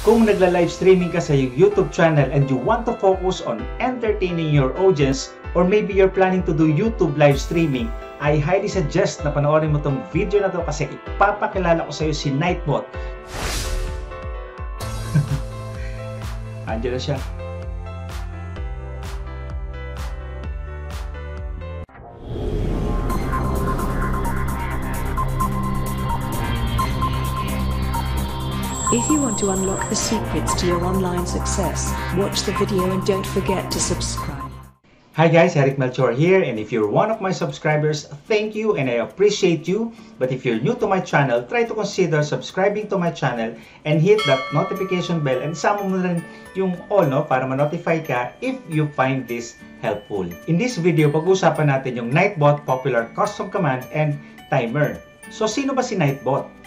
Kung nagla-live streaming ka sa iyong YouTube channel and you want to focus on entertaining your audience, or maybe you're planning to do YouTube live streaming, I highly suggest na panoorin mo tong video na to kasi ipapakilala ko sa iyo si Nightbot. Andiyan na siya. If you want to unlock the secrets to your online success, watch the video and don't forget to subscribe. Hi guys, Eric Melchor here, and if you're one of my subscribers, thank you and I appreciate you. But if you're new to my channel, try to consider subscribing to my channel and hit that notification bell and sama mo rin yung all, no, para ma-notify ka if you find this helpful. In this video, pag-uusapan natin yung Nightbot popular custom command and timer. So sino ba si Nightbot?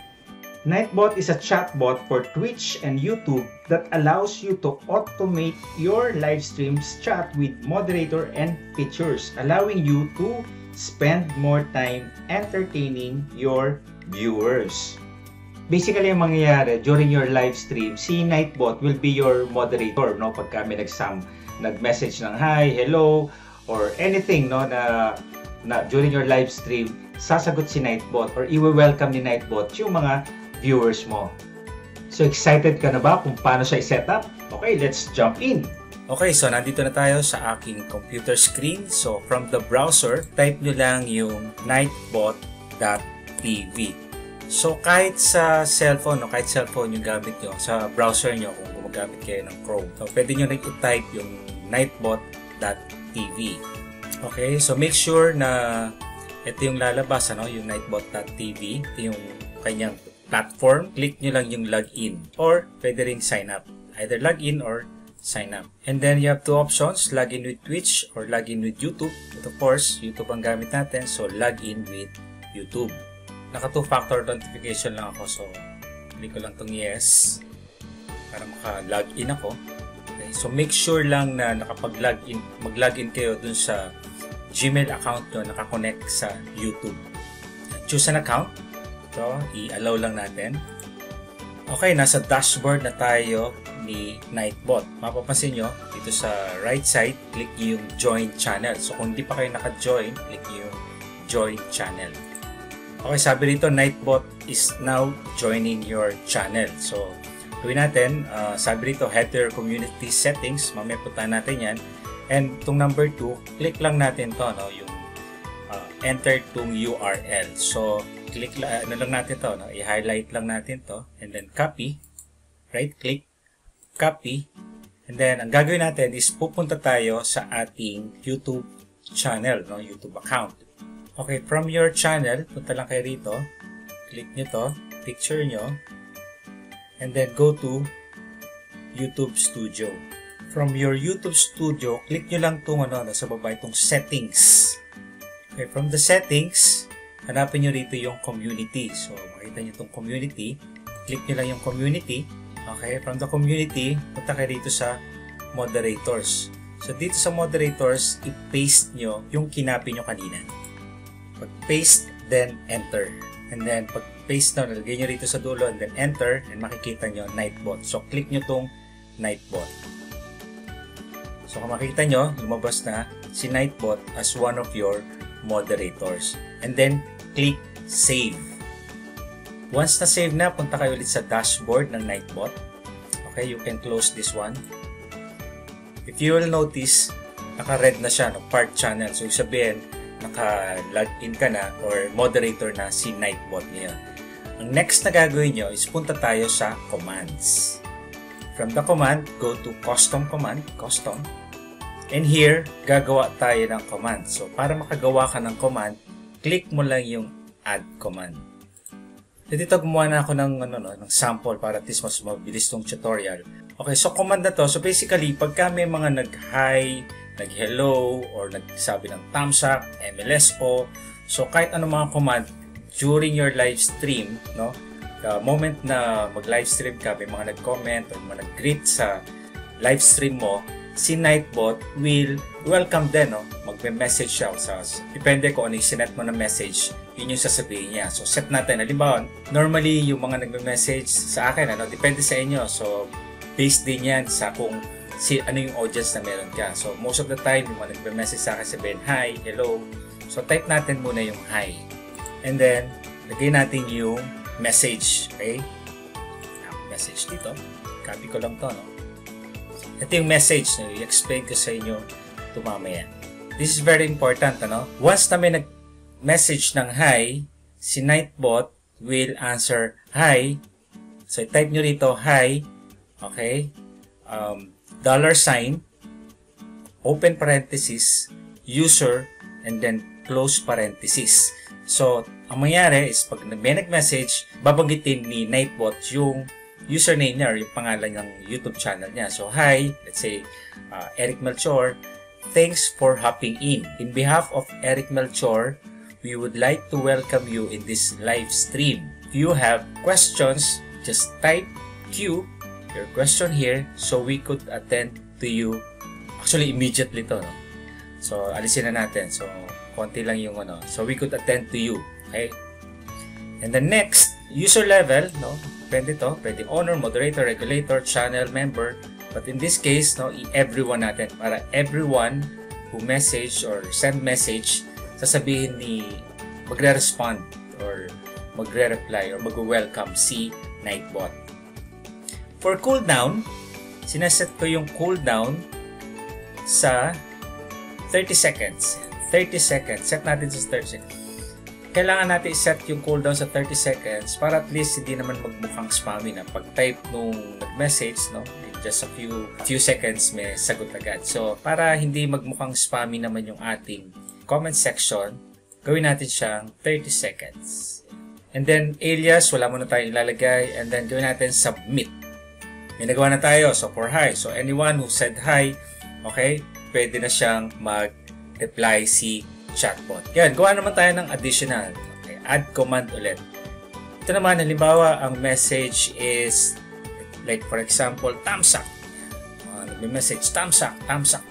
Nightbot is a chatbot for Twitch and YouTube that allows you to automate your live streams chat with moderator and features, allowing you to spend more time entertaining your viewers. Basically, ang mangyayari during your live stream, si Nightbot will be your moderator, no? Pagka may nag-message ng hi, hello, or anything, no, na during your live stream, sasagot si Nightbot or i-welcome ni Nightbot yung mga viewers mo. So excited ka na ba kung paano siya i-set up? Okay, let's jump in. Okay, so nandito na tayo sa aking computer screen. So from the browser, type nyo lang yung nightbot.tv. So kahit sa cellphone, kahit cellphone yung gamit nyo, sa browser nyo kung gumagamit kayo ng Chrome, so pwede nyo rin i-type yung nightbot.tv. Okay, so make sure na ito yung lalabas, yung nightbot.tv. Ito yung kanyang platform. Click nyo lang yung login or pwede ring sign up. Either login or sign up. And then you have two options, login with Twitch or login with YouTube. But of course, YouTube ang gamit natin, so login with YouTube. Naka two-factor authentication lang ako, so click ko lang tong yes para maka-login ako. Okay, so make sure lang na nakapag-login, mag-login kayo dun sa Gmail account nyo nakakonect sa YouTube. Choose an account. So, i-allow lang natin. Okay, nasa dashboard na tayo ni Nightbot. Mapapansin nyo, dito sa right side, click nyo yung join channel. So, kung hindi pa kayo naka-join, click nyo yung join channel. Okay, sabi dito, Nightbot is now joining your channel. So, gawin natin, sabi dito, head to your community settings. Mamaya punta natin yan. And itong number 2, click lang natin to, yung enter itong URL. So, click lang natin to, i-highlight lang natin to, and then copy, right click, copy, and then ang gagawin natin is pupunta tayo sa ating YouTube channel, YouTube account. Okay, from your channel, punta lang kayo rito, click nyo to, picture nyo, and then go to YouTube Studio. From your YouTube Studio, click nyo lang itong nasa baba itong settings. Okay, from the settings, hanapin nyo rito yung community. So, makita nyo itong community. Click nyo lang yung community. Okay, from the community, punta kayo dito sa moderators. So, dito sa moderators, i-paste nyo yung kinapi nyo kanina. Pag-paste, then enter. And then, pag-paste na, nalagay nyo rito sa dulo, and then enter, and makikita nyo Nightbot. So, click nyo itong Nightbot. So, kung makikita nyo, lumabas na si Nightbot as one of your moderators. And then, click save. Once na save na, punta kayo ulit sa dashboard ng Nightbot. Okay, you can close this one. If you will notice, naka-red na siya, part channel. So, sabihin, naka-login ka na or moderator na si Nightbot niya. Ang next na gagawin nyo is punta tayo sa commands. From the command, go to custom command, custom. And here, gagawa tayo ng command. So, para makagawa ka ng command, click mo lang yung add command. Dito gumawa na ako ng sample para at least mas mabilis tong tutorial. Okay, so command na to. So, basically, pagka may mga nag-hi, nag-hello, or nagsabi ng thumbs up, MLSO, so kahit anong mga command during your live stream, the moment na mag-live stream ka, may mga nag-comment or mga nag-greet sa live stream mo, si Nightbot will welcome din, magme-message siya sa depende kung ano yung sinet mo na message yun yung sasabihin niya. So, set natin. Halimbawa, normally, yung mga nagme-message sa akin, depende sa inyo. So, based din yan sa kung ano yung audience na meron ka. So, most of the time, yung mga nagme-message sa akin, sabihin, hi, hello. So, type natin muna yung hi. And then, lagay natin yung message. Okay? Message dito. Copy ko lang to, no? Ito yung message na i-explain ko sa inyo ito mamaya. This is very important, ano? Once na may nag-message ng hi, si Nightbot will answer hi. So, type nyo rito, hi. Okay? $, open parenthesis, user, and then close parenthesis. So, ang mangyari is pag may nag-message, babanggitin ni Nightbot yung username niya or yung pangalan ng YouTube channel niya. So, hi, let's say, Eric Melchor, thanks for hopping in. In behalf of Eric Melchor, we would like to welcome you in this live stream. If you have questions, just type Q, your question here, so we could attend to you. Actually, immediately to, no? So, alisin na natin. So, konti lang yung ano. So, we could attend to you. Okay? And the next, user level, no? Depende to. Pwede owner, moderator, regulator, channel, member. But in this case, no, everyone natin. Para everyone who message or send message, sasabihin ni magre-respond or magre-reply or mag-welcome si Nightbot. For cooldown, sinaset ko yung cooldown sa 30 seconds. 30 seconds. Set natin sa 30 seconds. Kailangan natin i-set yung cooldown sa 30 seconds para at least hindi naman magmukhang spammy na pag-type nung nag-message, no? In just a few seconds may sagot agad. So, para hindi magmukhang spammy naman yung ating comment section, gawin natin siyang 30 seconds. And then, alias, wala muna tayong ilalagay. And then, gawin natin submit. May nagawa na tayo. So, for hi. So, anyone who said hi, okay, pwede na siyang mag-reply si chatbot. Yan, gawa naman tayo ng additional. Okay, add command ulit. Ito naman, halimbawa, ang message is, like for example, thumbs up. Nagme-message, thumbs up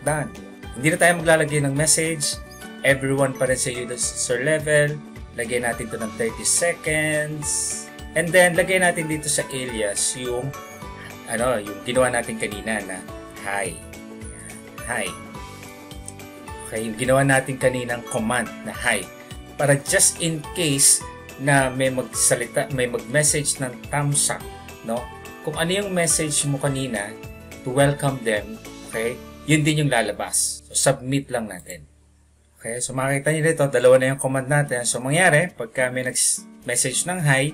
done. Hindi na tayo maglalagay ng message. Everyone pa rin sa user level. Lagay natin ito ng 30 seconds. And then, lagay natin dito sa alias yung ginawa natin kanina na hi. Hi. Okay, yung ginawa natin kaninang command na hi. Para just in case na may mag-message ng thumbs up, no? Kung ano yung message mo kanina to welcome them, okay? Yun din yung lalabas. So, submit lang natin. Okay, so makikita niyo dito, dalawa na yung command natin. So, mangyari, pagka may nag-message ng hi,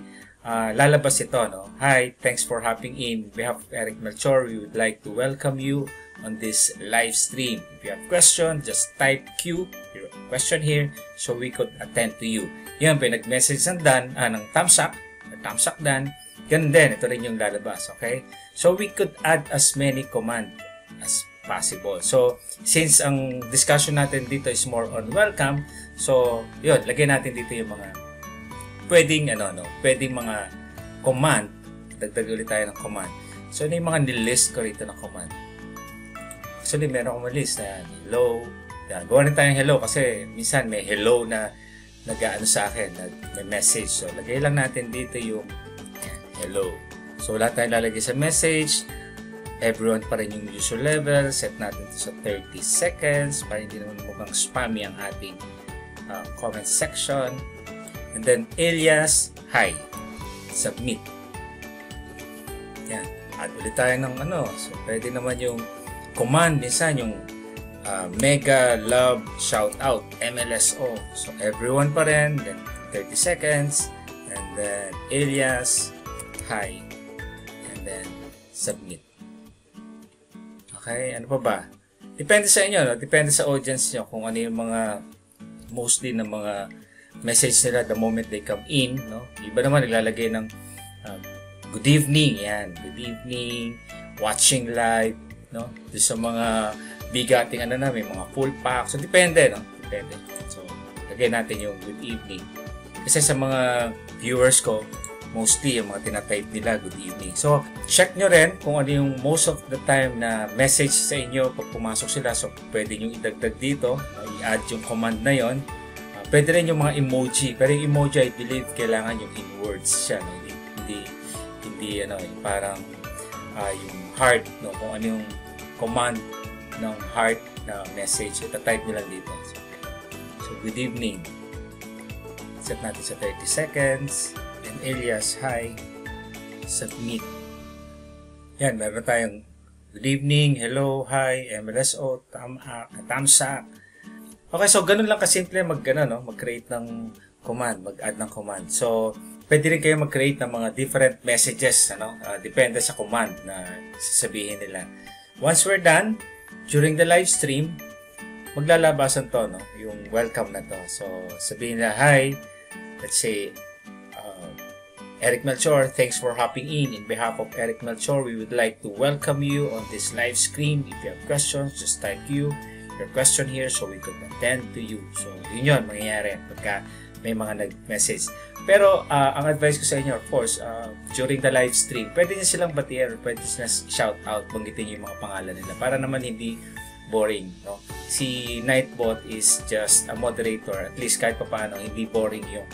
lalabas ito, no? Hi, thanks for hopping in. On behalf of Eric Melchor, we would like to welcome you on this live stream. If you have question, just type Q, your question here, so we could attend to you. Yan, nag-message ng done, ng thumbs up done, ganun din, ito rin yung lalabas, okay? So, we could add as many command as possible. So, since ang discussion natin dito is more on welcome, so, yun, lagay natin dito yung mga pwedeng mga command. Dagdag ulit tayo ng command. So, ano yung mga nilist ko rito ng command? Actually, meron akong list na hello. Yan, gawa rin tayong hello kasi minsan may hello na nag-aano sa akin, may message. So, lagay lang natin dito yung hello. So, wala tayong lalagay sa message. Everyone pa rin yung user level. Set natin ito sa 30 seconds para hindi naman mukhang spammy ang ating comment section. And then, alias, hi. Submit. Yan. Add ulit tayo ng So, pwede naman yung command, minsan yung mega love shout out, MLSO. So, everyone pa rin. Then, 30 seconds. And then, alias, hi. And then, submit. Okay, ano pa ba? Depende sa inyo, no? Depende sa audience nyo kung ano yung mga mostly ng mga message nila the moment they come in, no? Iba naman naglalagay ng good evening, yan. Good evening, watching live, no? Doon sa mga bigating may mga full pack. So, depende, no? Depende. So, lagay natin yung good evening. Kasi sa mga viewers ko, mostly yung mga tinatype nila, good evening. So, check nyo rin kung ano yung most of the time na message sa inyo pag pumasok sila. So, pwede nyo idagdag dito. I-add yung command na yon Pwede rin yung mga emoji. Pero yung emoji, I believe, kailangan yung in words siya. No? Hindi ano, parang yung heart, no? Kung ano yung command ng heart na message. Ita-type nyo lang dito. So, good evening. Set natin sa 30 seconds. And alias, hi. Submit. Yan, meron tayong good evening, hello, hi, MLSO, thumbs up. Okay, so ganun lang kasimple mag-create ng command, mag-add ng command. So, pwede rin kayo mag-create ng mga different messages, depende sa command na sasabihin nila. Once we're done, during the live stream, maglalabasan to, yung welcome na to. So, sabihin nila, hi, let's say, Eric Melchor, thanks for hopping in. In behalf of Eric Melchor, we would like to welcome you on this live stream. If you have questions, just type your question here so we could attend to you. So, yun mangyayari pagka may mga nag-message. Pero, ang advice ko sa inyo, of course, during the live stream, pwede nyo silang batiin or pwede nyo shout out, banggitin nyo yung mga pangalan nila para naman hindi boring. No? Si Nightbot is just a moderator. At least kahit pa paano, hindi boring yung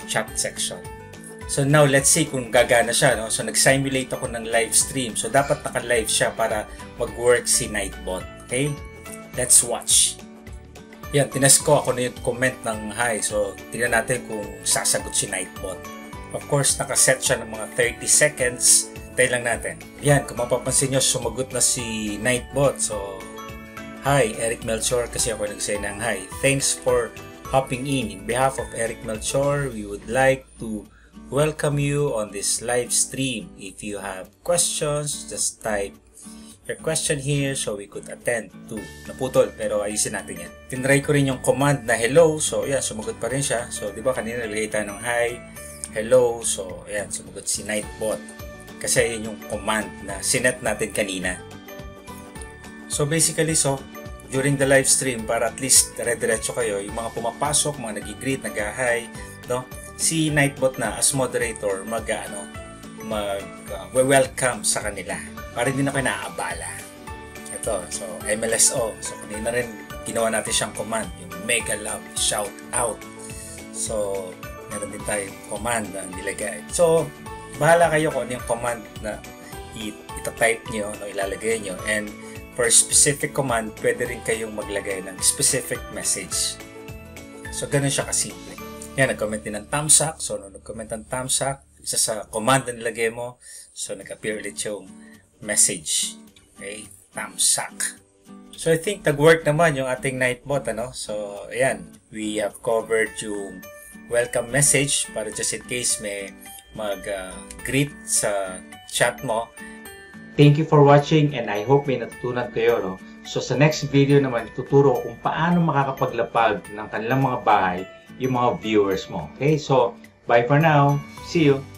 chat section. So now, let's see kung gagana siya. No? So, nag-simulate ako ng live stream. So, dapat naka-live siya para mag-work si Nightbot. Okay? Let's watch. Yan, tinest ko ako na yung comment ng hi. So, tingnan natin kung sasagot si Nightbot. Of course, nakaset siya ng mga 30 seconds. Tayo lang natin. Yan, kung mapapansin nyo, sumagot na si Nightbot. So, hi, Eric Melchor. Kasi ako nag-say ng hi. Thanks for hopping in. In behalf of Eric Melchor, we would like to welcome you on this live stream. If you have questions, just type your question here so we could attend to. Naputol, pero ayusin natin yan. Tinry ko rin yung command na hello. So, yan, sumagot pa rin siya. So, di ba kanina nalagay tayo ng hi, hello. So, yan, sumagot si Nightbot. Kasi yun yung command na sinet natin kanina. So, basically, during the live stream, para at least dire-diretso kayo, yung mga pumapasok, mga nag-greet, nag-hi, no? Si Nightbot na as moderator welcome sa kanila para hindi na kayo naaabala. Ito, so MLSO. So kanina rin ginawa natin siyang command, yung mega love shout out. So meron din tayong command na nilagay. So bahala kayo kung ano yung command na ita-type nyo, ilalagay nyo, and for specific command, pwede rin kayong maglagay ng specific message. So, ganun siya kasimple. Yan, nag-comment din ng thumbs up. So, nung nag-comment ng thumbs up, isa sa command na nilagay mo, so, nag-appear ulit yung message. Okay? Thumbs up. So, I think nag-work naman yung ating Nightbot, So, ayan. We have covered yung welcome message para just in case may mag-greet sa chat mo. Thank you for watching and I hope may natutunan kayo. So sa next video naman, tuturo ko kung paano makakapaglapag ng kanilang mga bahay yung mga viewers mo. Okay, so bye for now. See you!